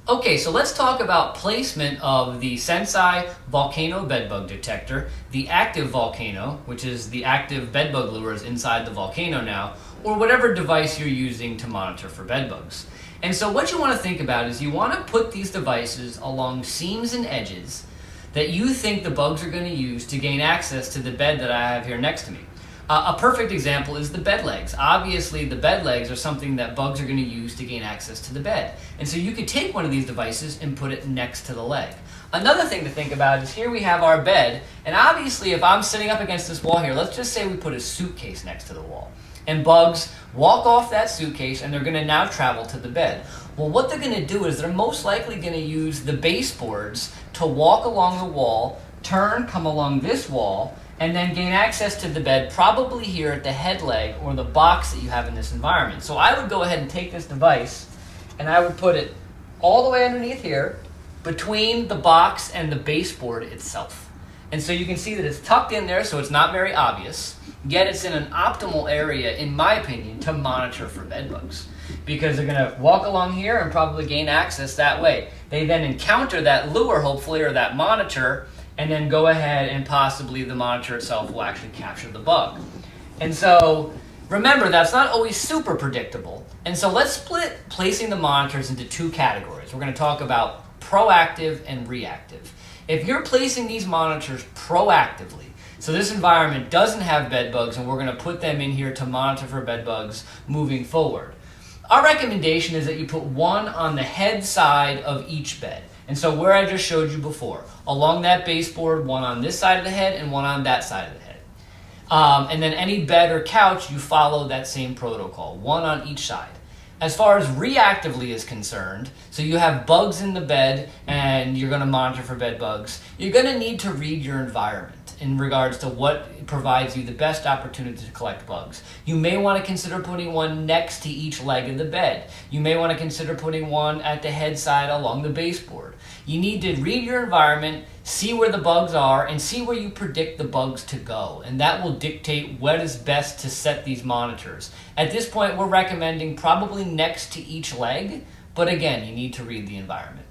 Okay, so let's talk about placement of the SenSci Volcano bedbug detector, the Activ Volcano, which is the active bedbug lures inside the Volcano now, or whatever device you're using to monitor for bedbugs. And so what you want to think about is you want to put these devices along seams and edges that you think the bugs are going to use to gain access to the bed that I have here next to me. A perfect example is the bed legs. Obviously, the bed legs are something that bugs are going to use to gain access to the bed. And so you could take one of these devices and put it next to the leg. Another thing to think about is here we have our bed, and obviously if I'm sitting up against this wall here, let's just say we put a suitcase next to the wall. And bugs walk off that suitcase and they're going to now travel to the bed. Well, what they're going to do is they're most likely going to use the baseboards to walk along the wall, turn, come along this wall, and then gain access to the bed probably here at the head leg or the box that you have in this environment. So I would go ahead and take this device and I would put it all the way underneath here between the box and the baseboard itself. And so you can see that it's tucked in there, so it's not very obvious, yet it's in an optimal area, in my opinion, to monitor for bed bugs. Because they're going to walk along here and probably gain access that way. They then encounter that lure, hopefully, or that monitor, and then go ahead and possibly the monitor itself will actually capture the bug. And so remember, that's not always super predictable. And so let's split placing the monitors into two categories. We're going to talk about proactive and reactive. If you're placing these monitors proactively, so this environment doesn't have bed bugs and we're going to put them in here to monitor for bed bugs moving forward, our recommendation is that you put one on the head side of each bed. And so where I just showed you before, along that baseboard, one on this side of the head and one on that side of the head. And then any bed or couch, you follow that same protocol, one on each side. As far as reactively is concerned, so you have bugs in the bed and you're going to monitor for bed bugs, you're going to need to read your environment in regards to what provides you the best opportunity to collect bugs. You may want to consider putting one next to each leg of the bed. You may want to consider putting one at the head side along the baseboard. You need to read your environment, see where the bugs are, and see where you predict the bugs to go. And that will dictate what is best to set these monitors. At this point, we're recommending probably next to each leg, but again, you need to read the environment.